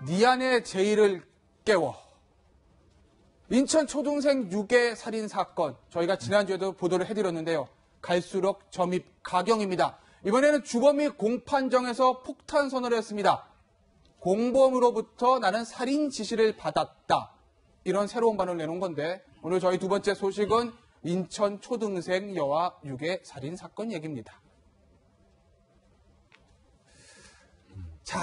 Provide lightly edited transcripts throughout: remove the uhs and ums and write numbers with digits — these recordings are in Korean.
네 안에 제의를 깨워. 인천 초등생 유괴 살인 사건, 저희가 지난주에도 보도를 해드렸는데요. 갈수록 점입 가경입니다. 이번에는 주범이 공판정에서 폭탄 선언을 했습니다. 공범으로부터 나는 살인 지시를 받았다. 이런 새로운 반응을 내놓은 건데, 오늘 저희 두 번째 소식은 인천 초등생 여아 유괴 살인 사건 얘기입니다. 자,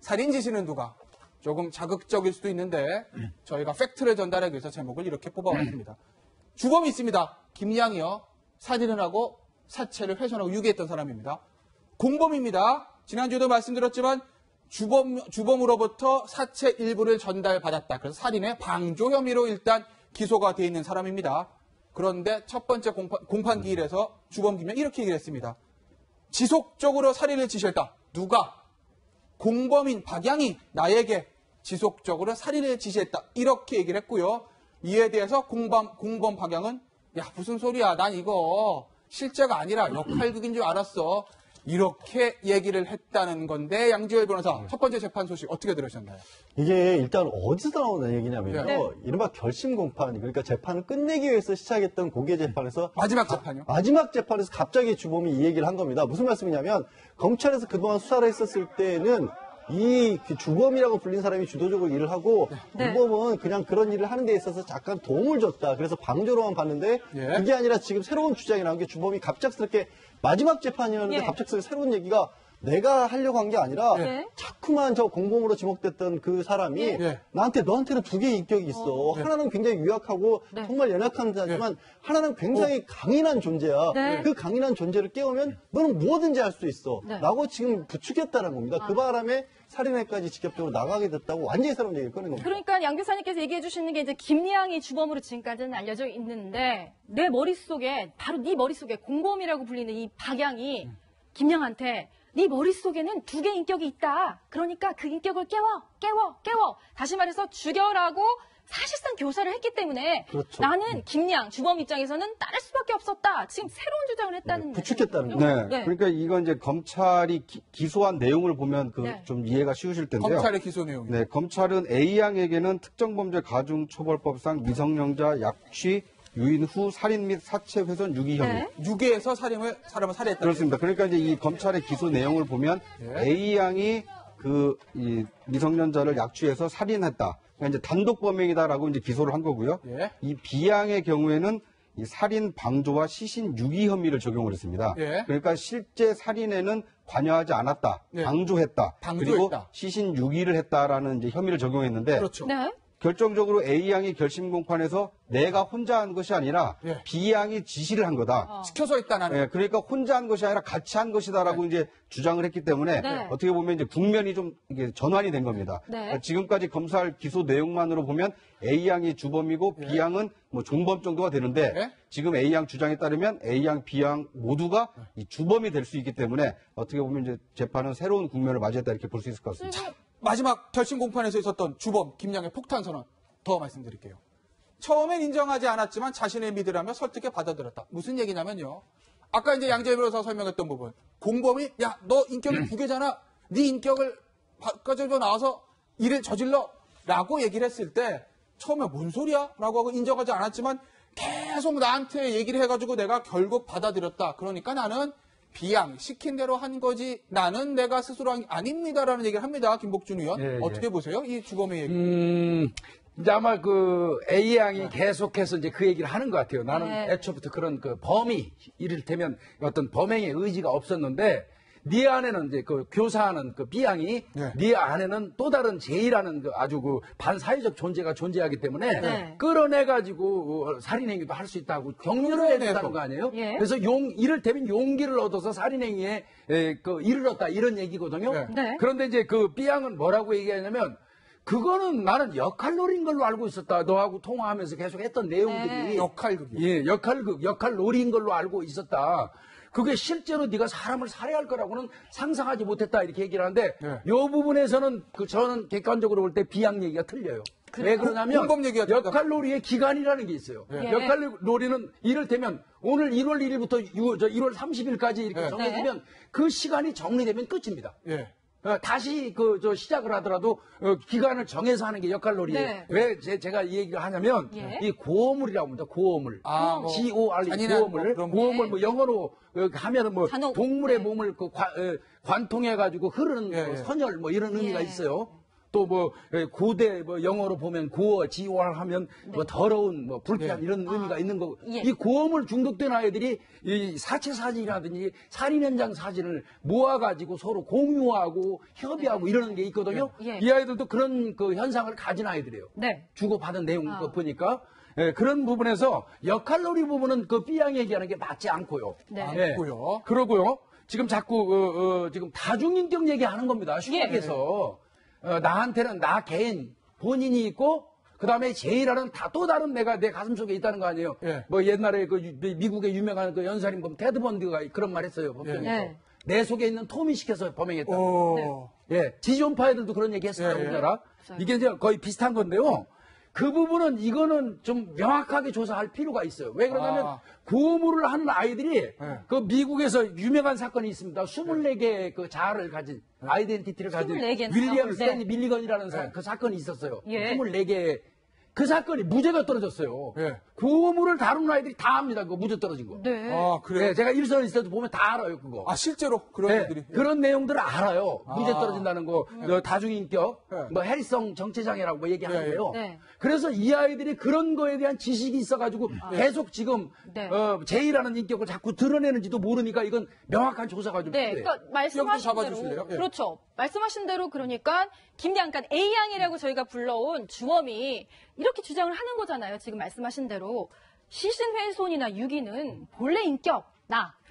살인 지시는 누가? 조금 자극적일 수도 있는데 저희가 팩트를 전달하기 위해서 제목을 이렇게 뽑아봤습니다. 주범이 있습니다. 김양이요. 살인을 하고 사체를 훼손하고 유기했던 사람입니다. 공범입니다. 지난주에도 말씀드렸지만 주범으로부터 사체 일부를 전달받았다. 그래서 살인의 방조 혐의로 일단 기소가 되어 있는 사람입니다. 그런데 첫 번째 공판 기일에서 주범 김양 이렇게 얘기를 했습니다. 지속적으로 살인을 지시했다. 누가? 공범인 박양이 나에게 지속적으로 살인을 지시했다. 이렇게 얘기를 했고요. 이에 대해서 공범 박양은 야 무슨 소리야. 난 이거 실제가 아니라 역할극인 줄 알았어. 이렇게 얘기를 했다는 건데 양지열 변호사 첫 번째 재판 소식 어떻게 들으셨나요? 이게 일단 어디서 나오는 얘기냐면요. 네. 이른바 결심 공판, 그러니까 재판을 끝내기 위해서 시작했던 고개 재판에서 마지막 재판이요? 마지막 재판에서 갑자기 주범이 이 얘기를 한 겁니다. 무슨 말씀이냐면 검찰에서 그동안 수사를 했었을 때는 이 주범이라고 불린 사람이 주도적으로 일을 하고 공범은 그냥 그런 일을 하는 데 있어서 잠깐 도움을 줬다. 그래서 방조로만 봤는데 그게 아니라 지금 새로운 주장이 나온 게 주범이 갑작스럽게 마지막 재판이었는데 갑작스럽게 새로운 얘기가 내가 하려고 한 게 아니라 자꾸만 저 공범으로 지목됐던 그 사람이 너한테는 두 개의 인격이 있어. 하나는 굉장히 유약하고 정말 연약한 자지만 하나는 굉장히 강인한 존재야. 그 강인한 존재를 깨우면 너는 무엇든지 할 수 있어. 라고 지금 부추겼다는 겁니다. 그 바람에 살인회까지 직접적으로 나가게 됐다고 완전히 새로운 얘기를 꺼낸 겁니다. 그러니까 양 교사님께서 얘기해 주시는 게 이제 김양이 주범으로 지금까지는 알려져 있는데 내 머릿속에 바로 네 머릿속에 공범이라고 불리는 이 박양이 김양한테 네 머릿속에는 두 개의 인격이 있다. 그러니까 그 인격을 깨워. 다시 말해서 죽여라고 사실상 교사를 했기 때문에 나는 김양 주범 입장에서는 따를 수밖에 없었다. 지금 새로운 주장을 했다는 부추겼다는 거죠. 그러니까 이건 이제 검찰이 기소한 내용을 보면 좀 이해가 쉬우실 텐데요. 검찰의 기소 내용. 네, 검찰은 A 양에게는 특정범죄 가중처벌법상 미성년자 약취 유인 후 살인 및 사체 훼손 유기 혐의. 유기해서 사람을 살해했다. 그렇습니다. 그러니까 이제 이 검찰의 기소 내용을 보면 A 양이 이 미성년자를 약취해서 살인했다. 그러니까 이제 단독 범행이다라고 이제 기소를 한 거고요. 이 B 양의 경우에는 이 살인 방조와 시신 유기 혐의를 적용을 했습니다. 그러니까 실제 살인에는 관여하지 않았다. 방조했다. 그리고 시신 유기를 했다라는 이제 혐의를 적용했는데 결정적으로 A 양이 결심 공판에서 내가 혼자 한 것이 아니라 B 양이 지시를 한 거다. 시켜서 했다 나는. 그러니까 혼자 한 것이 아니라 같이 한 것이다라고 이제 주장을 했기 때문에 어떻게 보면 이제 국면이 좀 이게 전환이 된 겁니다. 지금까지 검찰 기소 내용만으로 보면 A 양이 주범이고 B 양은 뭐 종범 정도가 되는데 지금 A 양 주장에 따르면 A 양, B 양 모두가 이 주범이 될 수 있기 때문에 어떻게 보면 이제 재판은 새로운 국면을 맞이했다 이렇게 볼 수 있을 것 같습니다. 마지막 결심 공판에서 있었던 주범 김양의 폭탄 선언 더 말씀드릴게요. 처음엔 인정하지 않았지만 자신의 믿으라며 설득해 받아들였다. 무슨 얘기냐면요. 아까 이제 양재열 변호사 설명했던 부분. 공범이 야 너 인격이 두 개잖아. 네 인격을 가지고 나와서 일을 저질러 라고 얘기를 했을 때 처음에 뭔 소리야? 라고 하고 인정하지 않았지만 계속 나한테 얘기를 해가지고 내가 결국 받아들였다. 그러니까 나는 비양, 시킨 대로 한 거지 나는 내가 스스로 한 게 아닙니다라는 얘기를 합니다. 김복준 의원. 어떻게 보세요? 이 주범의 얘기. 이제 아마 그 A 양이 계속해서 이제 그 얘기를 하는 것 같아요. 나는 애초부터 그런 그 범위, 이를테면 어떤 범행의 의지가 없었는데 네 안에는 이제 그 교사하는 그 B 양이 네 안에는 또 다른 제이라는 그 아주 그 반사회적 존재가 존재하기 때문에 끌어내가지고 살인행위도 할 수 있다고 격려를 해준다는 거 아니에요? 그래서 이를테면 용기를 얻어서 살인행위에 이르렀다 이런 얘기거든요. 그런데 이제 그 B 양은 뭐라고 얘기하냐면 그거는 나는 역할놀이인 걸로 알고 있었다. 너하고 통화하면서 계속 했던 내용들이 역할극이요. 역할놀이인 걸로 알고 있었다. 그게 실제로 네가 사람을 살해할 거라고는 상상하지 못했다 이렇게 얘기를 하는데 이 부분에서는 저는 객관적으로 볼 때 비양 얘기가 틀려요. 왜 그러냐면 역할놀이의 기간이라는 게 있어요. 역할놀이는 이를테면 오늘 1월 1일부터 1월 30일까지 이렇게 정해지면 그 시간이 정리되면 끝입니다. 다시 시작을 하더라도 기간을 정해서 하는 게 역할놀이예요. 네. 왜 제가 이 얘기를 하냐면 예. 이 고어물이라고 합니다. 고어물. 뭐 GOR 잔인한 고어물. 그런 고어물 뭐 영어로 하면은 뭐 단어, 동물의 네. 몸을 관통해 가지고 흐르는 예, 뭐 예. 선열 뭐 이런 의미가 예. 있어요. 또 뭐 고대 뭐 영어로 보면 고어 GOR 하면 뭐 더러운 뭐 불쾌한 예. 이런 의미가 있는 거고 예. 이 고어물 중독된 아이들이 이 사체 사진이라든지 살인 현장 사진을 모아가지고 서로 공유하고 협의하고 이러는 게 있거든요. 예. 이 아이들도 그런 그 현상을 가진 아이들이에요. 네. 주고받은 내용 아. 보니까 그런 부분에서 역할놀이 부분은 그 B양 얘기하는 게 맞지 않고요. 네. 않고요. 그러고요. 지금 자꾸 지금 다중인격 얘기하는 겁니다. 슈퍼에서 나한테는 나 개인 본인이 있고 그다음에 제이라는 또 다른 내가 내 가슴 속에 있다는 거 아니에요. 예. 뭐 옛날에 미국의 유명한 그 연살인범 테드 번디가 그런 말 했어요. 법정에서. 예. 내 속에 있는 톰이 시켜서 범행했다. 오. 예, 지존파 애들도 그런 얘기 했어요. 예, 예. 우리나라. 이게 이제 거의 비슷한 건데요. 그 부분은 이거는 좀 명확하게 조사할 필요가 있어요. 왜 그러냐면 아. 고무를 하는 아이들이 그 미국에서 유명한 사건이 있습니다. 24개의 그 자아를 가진 아이덴티티를 가진 24개나? 윌리엄 네. 스탠리 밀리건이라는 그 사건이 있었어요. 예. 24개. 그 사건이 무죄가 떨어졌어요. 예. 고무를 다루는 아이들이 다 압니다. 그 무죄 떨어진 거. 네. 아, 그래요? 네, 제가 일선에 있어도 보면 다 알아요, 그거. 아, 실제로 그런 네, 애들이. 그런 내용들을 알아요. 무죄 아. 떨어진다는 거, 다중인격, 네. 뭐 해리성 정체장애라고 뭐 얘기하는데요. 네. 그래서 이 아이들이 그런 거에 대한 지식이 있어가지고 계속 지금 네. 제이라는 인격을 자꾸 드러내는지도 모르니까 이건 명확한 조사가 좀 네, 필요해요. 그러니까 말씀하신 잡아주실래요? 대로 예. 그렇죠. 말씀하신 대로 그러니까 김양, 그러니까 A양이라고 저희가 불러온 주범이 이렇게 주장을 하는 거잖아요. 지금 말씀하신 대로 시신훼손이나 유기는 본래 인격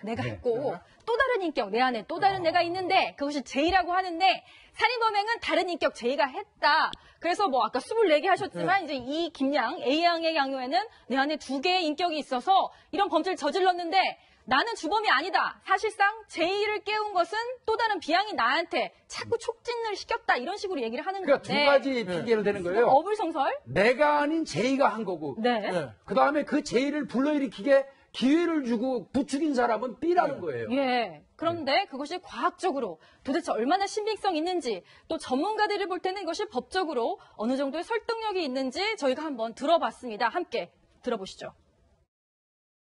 내가 네. 했고 또 다른 인격 내 안에 또 다른 내가 있는데 그것이 J라고 하는데 살인범행은 다른 인격 J가 했다. 그래서 뭐 아까 24개 하셨지만 이제 이 김양 A양의 경우에는 내 안에 2개의 인격이 있어서 이런 범죄를 저질렀는데 나는 주범이 아니다. 사실상 J를 깨운 것은 또 다른 B양이 나한테 자꾸 촉진을 시켰다. 이런 식으로 얘기를 하는 그러니까 건데. 두 가지 핑계를 대는 거예요. 어불성설? 내가 아닌 제이가 한 거고, 네. 네. 그 다음에 그 제이를 불러일으키게 기회를 주고 부추긴 사람은 B라는 거예요. 예. 그런데 그것이 과학적으로 도대체 얼마나 신빙성 있는지 또 전문가들이 볼 때는 이것이 법적으로 어느 정도의 설득력이 있는지 저희가 한번 들어봤습니다. 함께 들어보시죠.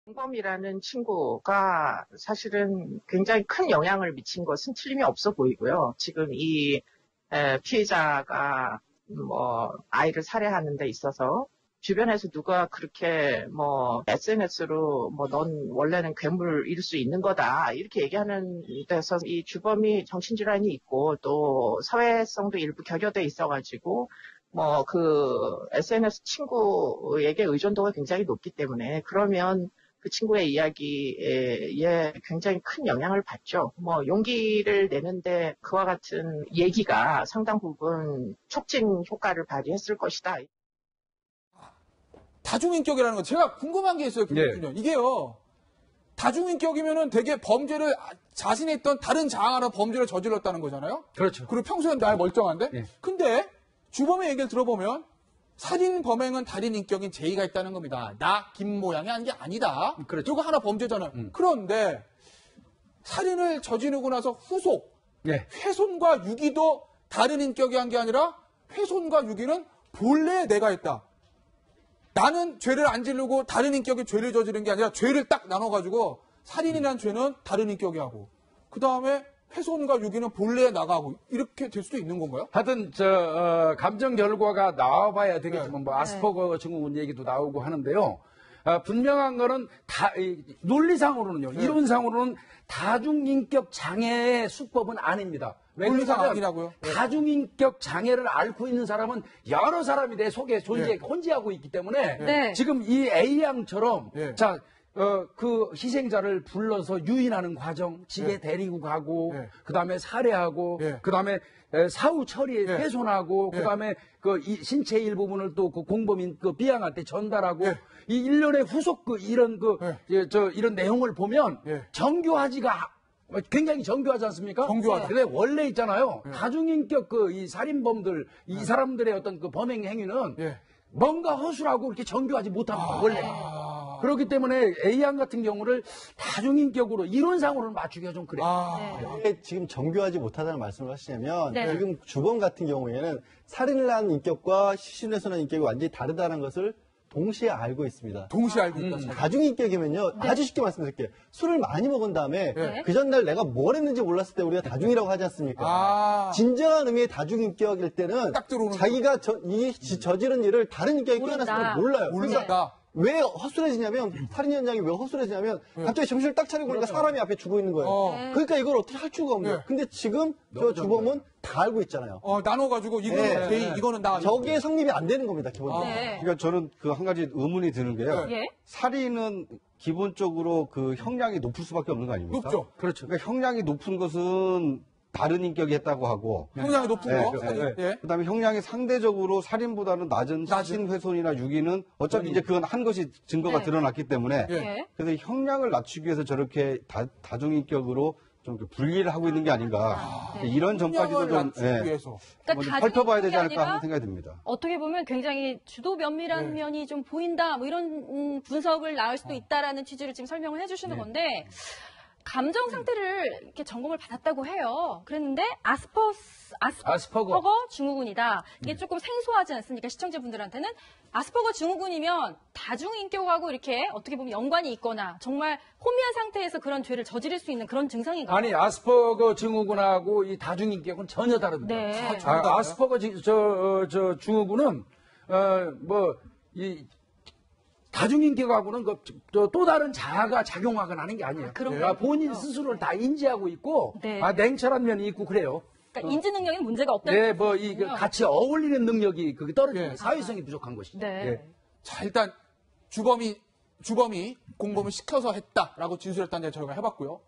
공범이라는 친구가 사실은 굉장히 큰 영향을 미친 것은 틀림이 없어 보이고요. 지금 이 피해자가 뭐 아이를 살해하는 데 있어서 주변에서 누가 그렇게 뭐 SNS로 뭐 넌 원래는 괴물일 수 있는 거다 이렇게 얘기하는 데서 이 주범이 정신질환이 있고 또 사회성도 일부 결여돼 있어가지고 뭐 그 SNS 친구에게 의존도가 굉장히 높기 때문에 그러면 그 친구의 이야기에 굉장히 큰 영향을 받죠. 뭐 용기를 내는데 그와 같은 얘기가 상당 부분 촉진 효과를 발휘했을 것이다. 다중인격이라는 거 제가 궁금한 게 있어요, 김준현. 이게요. 다중인격이면은 되게 범죄를 자신이 했던 다른 자아 하나 범죄를 저질렀다는 거잖아요. 그렇죠. 그리고 평소엔 날 멀쩡한데. 예. 근데 주범의 얘기를 들어보면 살인 범행은 다른 인격인 제이가 있다는 겁니다. 나 김 모양이 아닌 게 아니다. 그렇죠. 이거 하나 범죄잖아요. 그런데 살인을 저지르고 나서 후속 예. 훼손과 유기도 다른 인격이 한 게 아니라 훼손과 유기는 본래 내가 했다. 나는 죄를 안 지르고 다른 인격이 죄를 저지른 게 아니라 죄를 딱 나눠가지고 살인이라는 죄는 다른 인격이 하고 그 다음에 훼손과 유기는 본래 나가고 이렇게 될 수도 있는 건가요? 하여튼 감정 결과가 나와봐야 되겠지만 뭐 아스퍼거 증후군 얘기도 나오고 하는데요. 분명한 거는 논리상으로는요. 이론상으로는 다중인격 장애의 수법은 아닙니다. 왜 논리상 그러냐면 아니라고요? 다중인격 장애를 앓고 있는 사람은 여러 사람이 내 속에 혼재하고 있기 때문에 네. 지금 이 A양처럼 예. 자 그 희생자를 불러서 유인하는 과정, 집에 데리고 가고, 예. 그 다음에 살해하고, 예. 그 다음에 사후 처리에 예. 훼손하고, 예. 그 다음에 이 신체 일부분을 또 그 공범인 그 B양한테 전달하고, 예. 이 일련의 후속 이런 이런 내용을 보면 예. 정교하지가 굉장히 정교하지 않습니까? 정교하다. 근데 원래 있잖아요. 다중인격 이 살인범들, 이 사람들의 어떤 그 범행 행위는 예. 뭔가 허술하고 그렇게 정교하지 못합니다, 원래. 그렇기 때문에 A양 같은 경우를 다중인격으로 이론상으로는 맞추기가 좀 그래요. 왜 지금 정교하지 못하다는 말씀을 하시냐면 네. 지금 주범 같은 경우에는 살인을 한 인격과 시신훼손한 인격이 완전히 다르다는 것을 동시에 알고 있습니다. 동시에 알고 있다. 다중인격이면요. 아주 쉽게 말씀드릴게요. 술을 많이 먹은 다음에 네. 그 전날 내가 뭘 했는지 몰랐을 때 우리가 다중이라고 하지 않습니까? 진정한 의미의 다중인격일 때는 딱 들어오는 자기가 저지른 일을 다른 인격이 모른다. 깨어났을 때 몰라요. 모른다. 왜 허술해지냐면 살인 현장이 왜 허술해지냐면 갑자기 정신을 딱 차리고 보니까 사람이 앞에 죽어 있는 거예요. 그러니까 이걸 어떻게 할 수가 없는 거예요. 네. 근데 지금 저 주범은 다 알고 있잖아요. 나눠가지고 이거는 개인, 이거는 나. 저게 성립이 안 되는 겁니다, 기본적으로. 네. 그러니까 저는 그 한 가지 의문이 드는 게요. 예. 살인은 기본적으로 그 형량이 높을 수밖에 없는 거 아닙니까? 높죠. 그렇죠. 그러니까 형량이 높은 것은 다른 인격이 했다고 하고 형량이 높은 거. 예. 그다음에 형량이 상대적으로 살인보다는 낮은 시신 훼손이나 유기는 어차피 이제 그건 한 것이 증거가 네. 드러났기 때문에 예. 그래서 형량을 낮추기 위해서 저렇게 다중인격으로 좀 이렇게 분리를 하고 있는 게 아닌가 이런 점까지도 형량을 좀 낮추기 위해서. 그러니까 좀 살펴봐야 되지 다중인격이 않을까 아니라 하는 생각이 듭니다. 어떻게 보면 굉장히 주도 면밀한 면이 좀 보인다, 뭐 이런 분석을 나올 수도 있다라는 취지로 지금 설명을 해주시는 건데, 감정 상태를 이렇게 점검을 받았다고 해요. 그랬는데 아스퍼거 증후군이다. 이게 조금 생소하지 않습니까? 시청자분들한테는 아스퍼거 증후군이면 다중인격하고 이렇게 어떻게 보면 연관이 있거나 정말 혼미한 상태에서 그런 죄를 저지를 수 있는 그런 증상인가요? 아니, 아스퍼거 증후군하고 이 다중인격은 전혀 다릅니다. 네. 아스퍼거 저 증후군은 다중인격하고는 또 다른 자아가 작용하거나 하는 게 아니에요. 그런가요? 본인 스스로를 다 인지하고 있고, 네. 냉철한 면이 있고 그래요. 그러니까 인지 능력에는 문제가 없다는 네, 거군요. 같이 어울리는 능력이 그게 떨어지는 사회성이 부족한 것이죠. 네. 예. 자, 일단 주범이 공범을 시켜서 했다라고 진술했다는 얘기 저희가 해봤고요.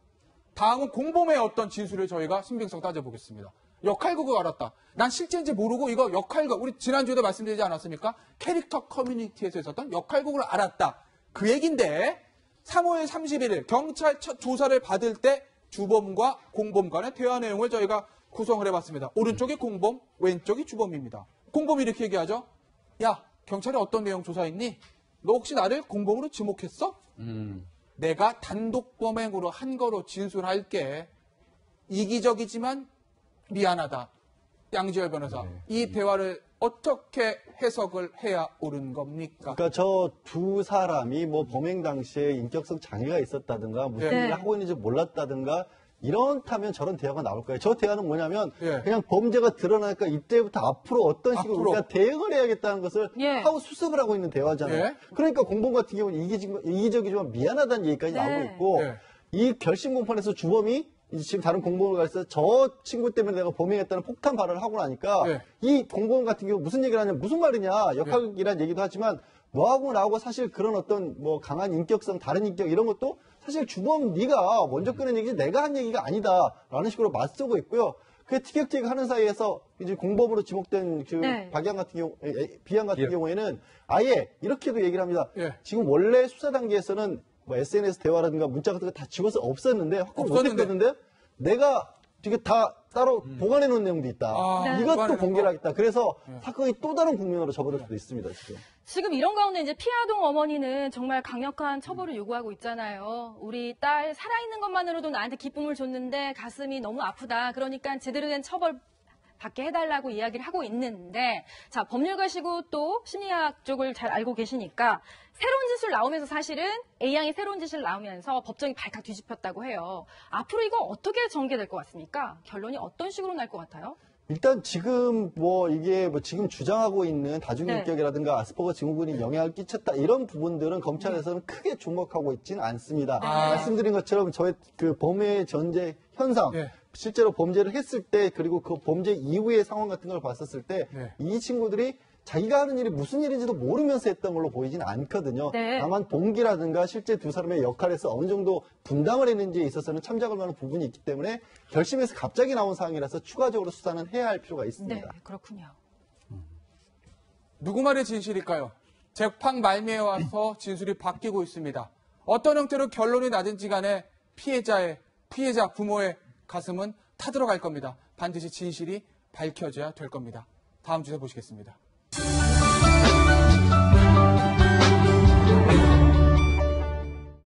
다음은 공범의 어떤 진술을 저희가 신빙성 따져보겠습니다. 역할극을 알았다. 난 실제인지 모르고 이거 역할극, 우리 지난주에도 말씀드리지 않았습니까? 캐릭터 커뮤니티에서 있었던 역할극을 알았다. 그 얘기인데 3월 31일 경찰 첫 조사를 받을 때 주범과 공범 간의 대화 내용을 저희가 구성을 해봤습니다. 오른쪽이 공범, 왼쪽이 주범입니다. 공범이 이렇게 얘기하죠. 야, 경찰에 어떤 내용 조사했니? 너 혹시 나를 공범으로 지목했어? 내가 단독 범행으로 한 거로 진술할게. 이기적이지만 미안하다. 양지열 변호사. 이 대화를 어떻게 해석을 해야 옳은 겁니까? 그러니까 저 두 사람이 뭐 범행 당시에 인격성 장애가 있었다든가 무슨 네. 일을 하고 있는지 몰랐다든가 이렇다면 저런 대화가 나올 거예요. 저 대화는 뭐냐면 예. 그냥 범죄가 드러나니까 이때부터 앞으로 어떤 식으로 앞으로. 우리가 대응을 해야겠다는 것을 예. 하고 수습을 하고 있는 대화잖아요. 예. 그러니까 공범 같은 경우는 이기적이지만 미안하다는 얘기까지 네. 나오고 있고 예. 이 결심 공판에서 주범이 이제 지금 다른 공범을 가서 저 친구 때문에 내가 범행했다는 폭탄 발언을 하고 나니까 예. 이 공범 같은 경우 무슨 얘기를 하냐면 무슨 말이냐 역학이라는 얘기도 하지만 너하고 나하고 사실 그런 어떤 뭐 강한 인격성 다른 인격 이런 것도 사실 주범 네가 먼저 꺼낸 얘기지 내가 한 얘기가 아니다라는 식으로 맞서고 있고요. 그 티격태격 하는 사이에서 이제 공범으로 지목된 그 네. 박양 같은 경우, 비양 같은 경우에는 아예 이렇게도 얘기를 합니다. 예. 지금 원래 수사 단계에서는 뭐 SNS 대화라든가 문자 같은 거 다 지워서 없었는데 확보 없었는데. 못했거든데 내가 이게 다 따로 보관해 놓은 내용도 있다. 네. 이것도 보관해놓은 공개를 거? 하겠다. 그래서 사건이 또 다른 국면으로 접어들 수도 있습니다. 지금. 지금 이런 가운데 이제 피아동 어머니는 정말 강력한 처벌을 요구하고 있잖아요. 우리 딸 살아있는 것만으로도 나한테 기쁨을 줬는데 가슴이 너무 아프다. 그러니까 제대로 된 처벌 받게 해달라고 이야기를 하고 있는데, 자, 법률가시고 또 심리학 쪽을 잘 알고 계시니까 새로운 진술 나오면서 사실은 A양이 새로운 진술 나오면서 법정이 발칵 뒤집혔다고 해요. 앞으로 이거 어떻게 전개될 것 같습니까? 결론이 어떤 식으로 날 것 같아요? 일단 지금 뭐 이게 뭐 지금 주장하고 있는 다중인격이라든가 아스퍼거 증후군이 영향을 끼쳤다 이런 부분들은 검찰에서는 크게 주목하고 있지는 않습니다. 말씀드린 것처럼 저의 그 범죄 전제 현상 네. 실제로 범죄를 했을 때 그리고 그 범죄 이후의 상황 같은 걸 봤었을 때 이 친구들이 자기가 하는 일이 무슨 일인지도 모르면서 했던 걸로 보이지는 않거든요. 네. 다만 동기라든가 실제 두 사람의 역할에서 어느 정도 분담을 했는지에 있어서는 참작할 만한 부분이 있기 때문에 결심해서 갑자기 나온 상황이라서 추가적으로 수사는 해야 할 필요가 네, 있습니다. 그렇군요. 누구 말의 진실일까요? 재판 말미에 와서 진술이 바뀌고 있습니다. 어떤 형태로 결론이 나든지 간에 피해자 부모의 가슴은 타들어갈 겁니다. 반드시 진실이 밝혀져야 될 겁니다. 다음 주에 보시겠습니다.